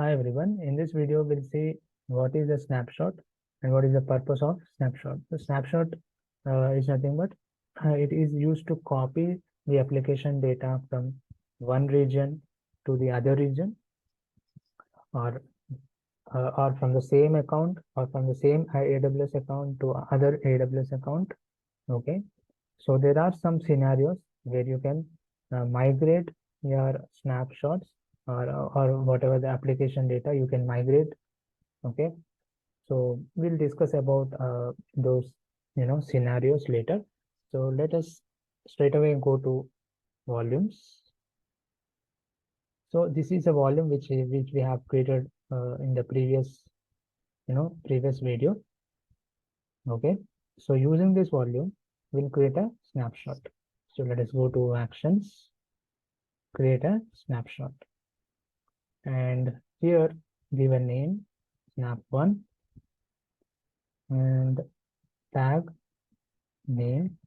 Hi everyone. In this video, we'll see what is a snapshot and what is the purpose of snapshot. The snapshot is nothing but it is used to copy the application data from one region to the other region, or from the same account or from the same AWS account to other AWS account. Okay, so there are some scenarios where you can migrate your snapshots or whatever the application data you can migrate. Okay, so we'll discuss about those scenarios later. So let us straight away go to volumes. So this is a volume which we have created in the previous previous video. Okay, so using this volume we'll create a snapshot. So let us go to actions, create a snapshot, and here give a name snap1 and tag name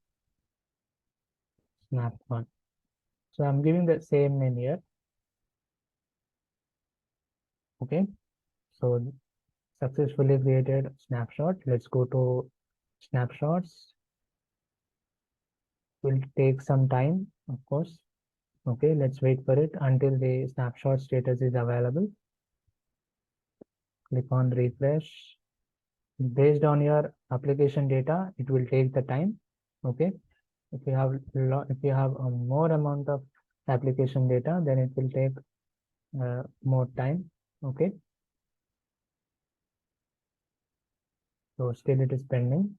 snap1. So I'm giving the same name here. Okay, so successfully created snapshot. Let's go to snapshots. Will take some time, of course. Okay, let's wait for it until the snapshot status is available. Click on refresh. Based on your application data, it will take the time. Okay, if you have a more amount of application data, then it will take more time. Okay, so still it is pending.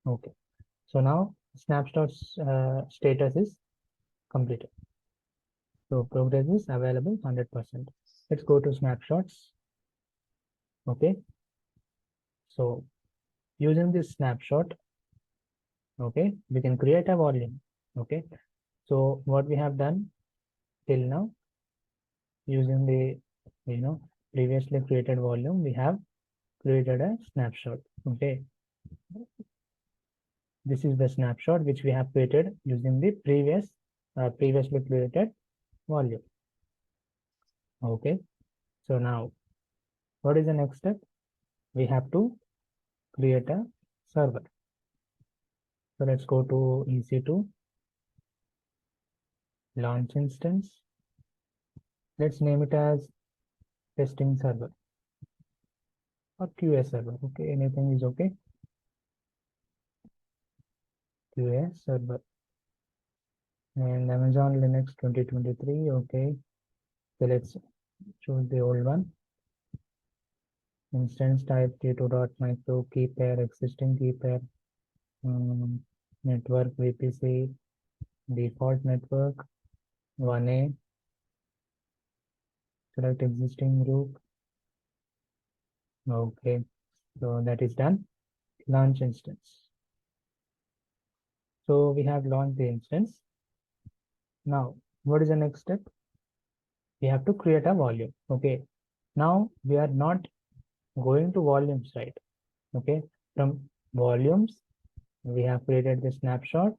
Okay, so now snapshots status is completed. So progress is available 100%. Let's go to snapshots. Okay, so using this snapshot, okay, we can create a volume. Okay, so what we have done till now, using the previously created volume, we have created a snapshot. Okay, this is the snapshot which we have created using the previously created volume. Okay, so now what is the next step? We have to create a server. So let's go to EC2 launch instance. Let's name it as testing server or QA server. Okay, anything is okay. QA server and Amazon Linux 2023. Okay, so let's choose the old one. Instance type t2.micro, key pair, existing key pair, network VPC, default network 1A, select existing group. Okay, so that is done. Launch instance. So we have launched the instance. Now what is the next step? We have to create a volume. Okay, now we are not going to volumes, right? Okay, from volumes we have created the snapshot.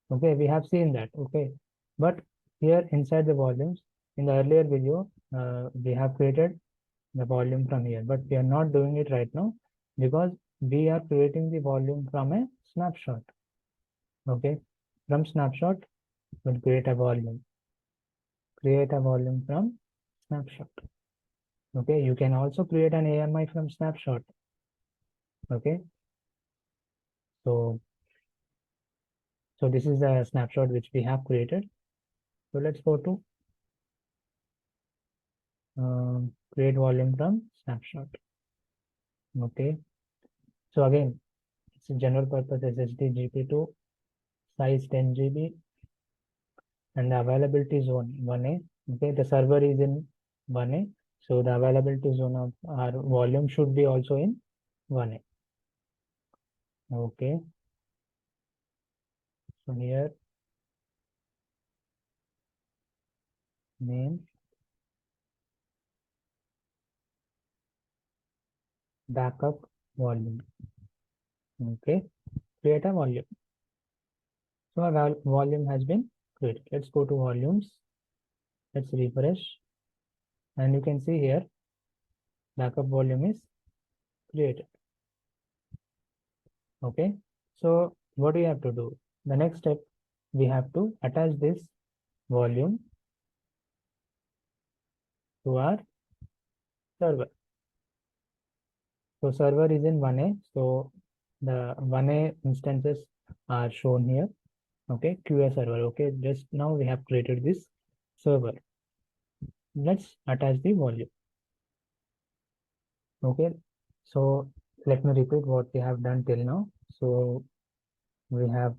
Okay, we have seen that. Okay, but here inside the volumes, in the earlier video, we have created the volume from here, but we are not doing it right now because we are creating the volume from a snapshot. Okay, from snapshot we'll create a volume. Create a volume from snapshot. Okay, you can also create an AMI from snapshot. Okay, so this is a snapshot which we have created. So let's go to create volume from snapshot. Okay, so again it's a general purpose SSD GP2, size 10 GB, and the availability zone 1A. Okay, the server is in 1A, so the availability zone of our volume should be also in 1A. Okay, so here name backup volume. Okay, create a volume. So our volume has been created. Let's go to volumes. Let's refresh. And you can see here, backup volume is created. Okay. So what do you have to do? The next step, we have to attach this volume to our server. So server is in 1A. So the 1A instances are shown here. Okay, QA server. Okay, just now we have created this server. Let's attach the volume. Okay, so let me repeat what we have done till now. So we have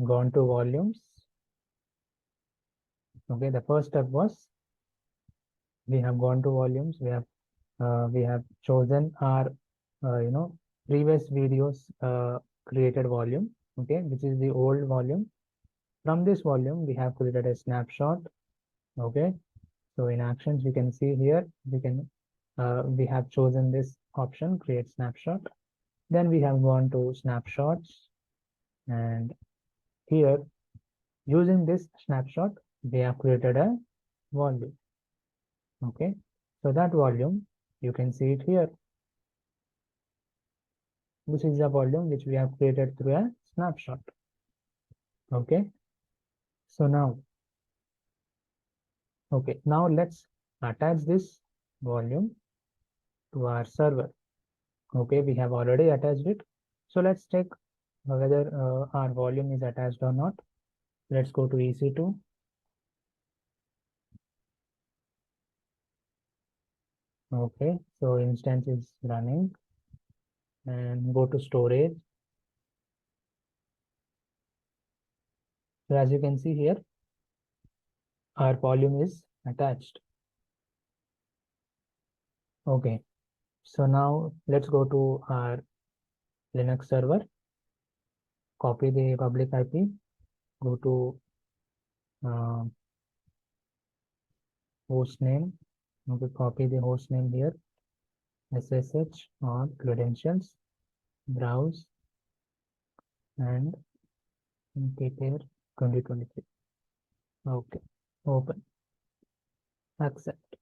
gone to volumes. Okay, the first step was we have gone to volumes. We have chosen our previous videos created volume. Okay, which is the old volume. From this volume, we have created a snapshot. Okay, so in actions, you can see here we have chosen this option, create snapshot. Then we have gone to snapshots, and here using this snapshot, we have created a volume. Okay, so that volume, you can see it here. This is the volume which we have created through a snapshot. Okay, so now, now let's attach this volume to our server. Okay, we have already attached it. So let's check whether our volume is attached or not. Let's go to EC2. Okay, so instance is running, and go to storage. So as you can see here, our volume is attached. Okay, so now let's go to our Linux server, copy the public IP, go to host name. Okay, copy the host name here, SSH or credentials, browse, and prepare 2023. Okay, open, accept.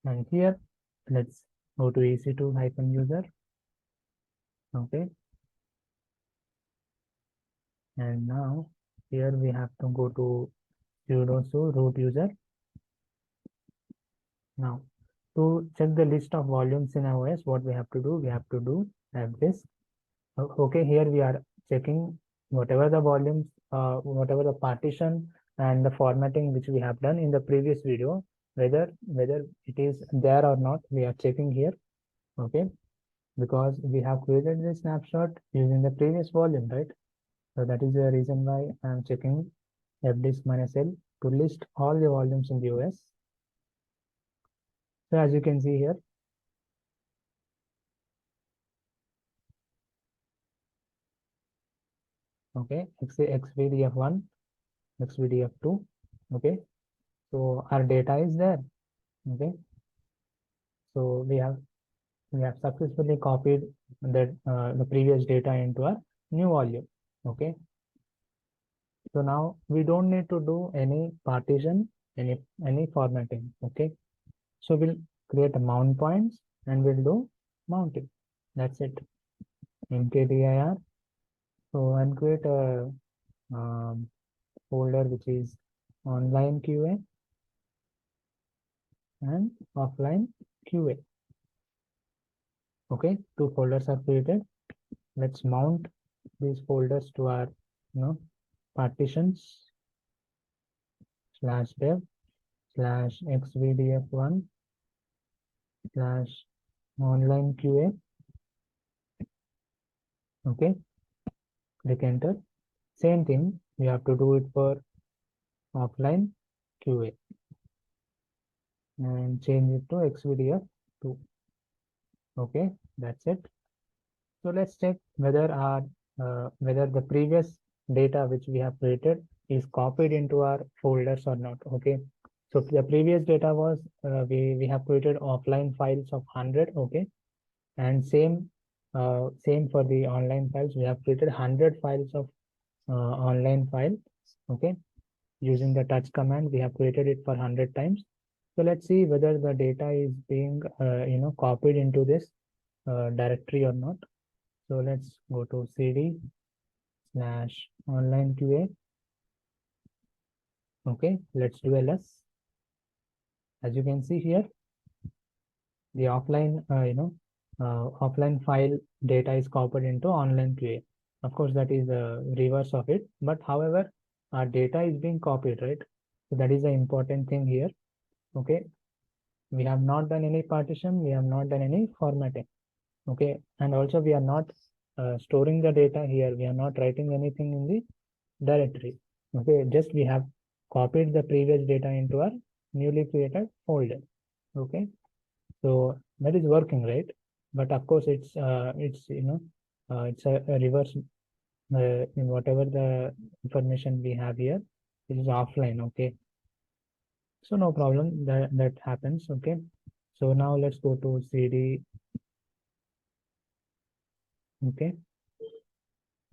And here, let's go to EC2-user. Okay. And now here we have to go to sudo root user. Now, to check the list of volumes in OS, what we have to do? We have to do have this. Okay, here we are checking whatever the volumes, whatever the partition and the formatting which we have done in the previous video, whether it is there or not, we are checking here. Okay, because we have created this snapshot using the previous volume, right? So that is the reason why I am checking fdisk-l to list all the volumes in the OS. So as you can see here, okay, xvdf1, xvdf2, okay. So our data is there, okay. So we have successfully copied that the previous data into our new volume, okay. So now we don't need to do any partition, any formatting, okay. So we'll create a mount points and we'll do mounting. That's it. mkdir. So I'll create a folder which is online QA and offline QA. Okay, two folders are created. Let's mount these folders to our partitions /dev /xvdf1 /online QA. Okay, click enter. Same thing, we have to do it for offline QA and change it to xvdf2. Okay, that's it. So let's check whether our whether the previous data which we have created is copied into our folders or not. Okay, so the previous data was we have created offline files of 100. Okay, and same for the online files. We have created 100 files of online file. Okay, using the touch command, we have created it for 100 times. So let's see whether the data is being copied into this directory or not. So let's go to cd/online QA. Okay, let's do ls. As you can see here, the offline offline file data is copied into online QA. Of course, that is the reverse of it, but however, our data is being copied, right? So that is the important thing here. Okay, we have not done any partition, we have not done any formatting. Okay, and also we are not storing the data here, we are not writing anything in the directory. Okay, just we have copied the previous data into our newly created folder. Okay, so that is working, right? But of course, it's it's a reverse. Whatever the information we have here, it is offline. Okay, so no problem, that happens. Okay, so now let's go to cd. Okay,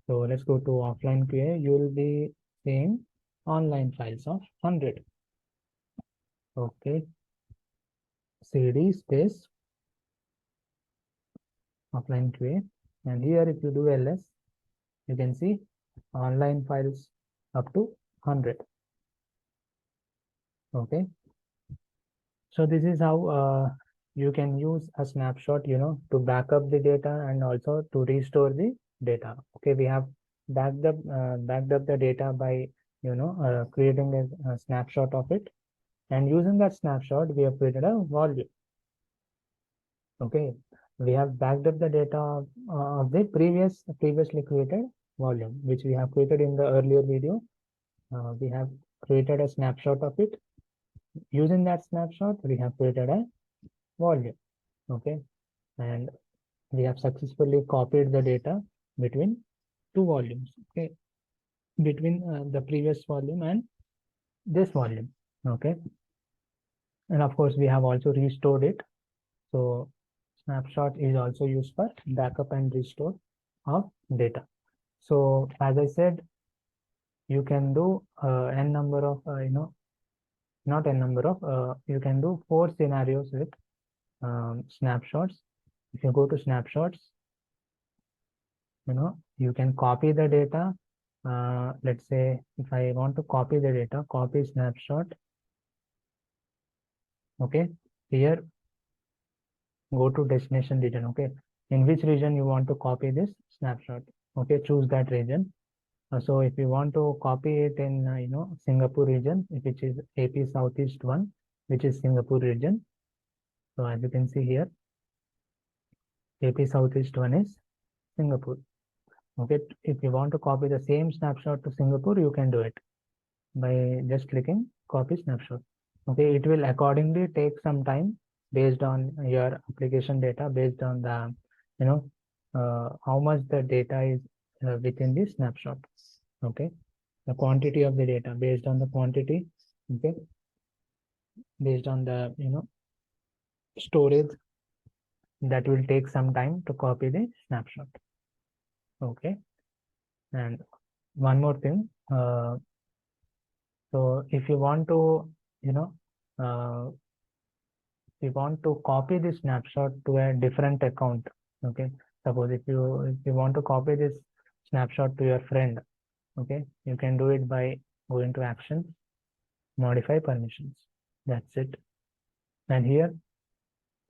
so let's go to offline QA. You will be seeing online files of 100. Okay, cd space offline QA, and here if you do ls, you can see online files up to 100. Okay, so this is how you can use a snapshot, to back up the data and also to restore the data. Okay, we have backed up the data by creating a snapshot of it, and using that snapshot we have created a volume. Okay, we have backed up the data of the previously created volume, which we have created in the earlier video. We have created a snapshot of it. Using that snapshot, we have created a volume. Okay, and we have successfully copied the data between two volumes. Okay, between the previous volume and this volume. Okay, and of course we have also restored it. So snapshot is also used for backup and restore of data. So as I said, you can do n number of not n number of you can do 4 scenarios with snapshots. If you go to snapshots, you can copy the data. Let's say if I want to copy the data, copy snapshot. Okay, here go to destination region. Okay, in which region you want to copy this snapshot. Okay, choose that region. So if you want to copy it in Singapore region, which is AP Southeast 1, which is Singapore region. So as you can see here, AP Southeast 1 is Singapore. Okay, if you want to copy the same snapshot to Singapore, you can do it by just clicking copy snapshot. Okay, it will accordingly take some time based on your application data, based on the how much the data is within the snapshot. Okay, the quantity of the data, based on the quantity. Okay, based on the storage, that will take some time to copy the snapshot. Okay, and one more thing, so if you want to copy this snapshot to a different account. Okay, suppose if you want to copy this snapshot to your friend, okay, you can do it by going to actions, modify permissions. That's it. And here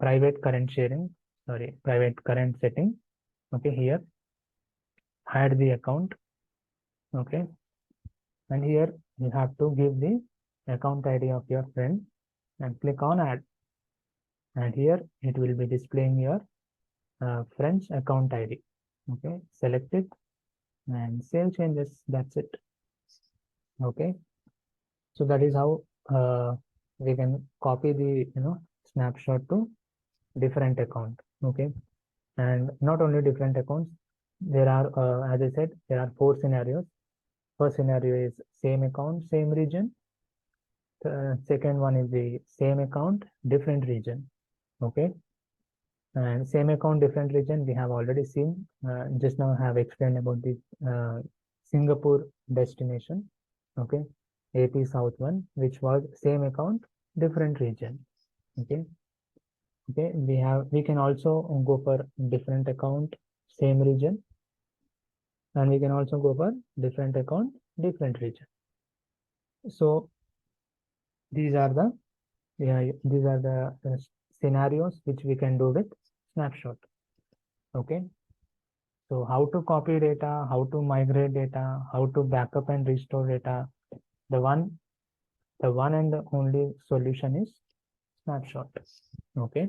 private current setting. Okay, here add the account. Okay, and here you have to give the account ID of your friend and click on add, and here it will be displaying your friend's account ID. Okay, select it and save changes. That's it. Okay, so that is how we can copy the snapshot to different account. Okay, and not only different accounts, there are as I said, there are 4 scenarios. First scenario is same account, same region. Second one is the same account, different region. Okay, and same account, different region, we have already seen. Just now I have explained about the Singapore destination, okay, AP South 1, which was same account, different region. Okay, we can also go for different account, same region, and we can also go for different account, different region. So these are the scenarios which we can do with snapshot. Okay, so how to copy data, how to migrate data, how to backup and restore data. The one and the only solution is snapshot. Okay,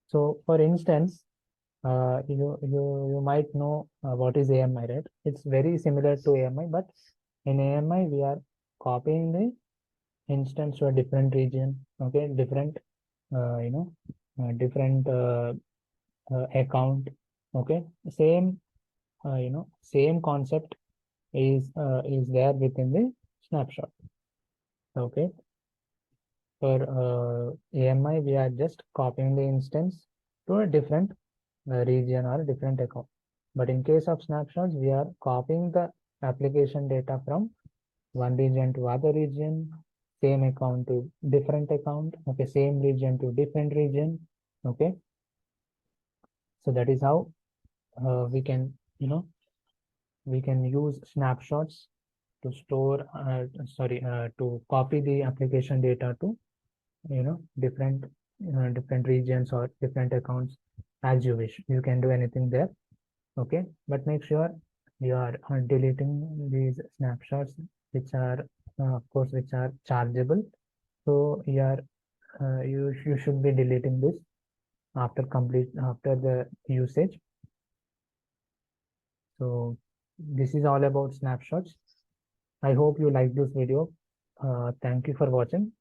so for instance, you might know what is AMI, right? It's very similar to AMI, but in AMI we are copying the instance to a different region. Okay, different different account. Okay, same same concept is there within the snapshot. Okay, for AMI we are just copying the instance to a different region or a different account. But in case of snapshots, we are copying the application data from one region to other region, same account to different account, okay, same region to different region. Okay, so that is how we can we can use snapshots to store to copy the application data to different different regions or different accounts as you wish. You can do anything there. Okay, but make sure you are deleting these snapshots which are of course which are chargeable. So you should be deleting this after the usage. So this is all about snapshots. I hope you like this video. Thank you for watching.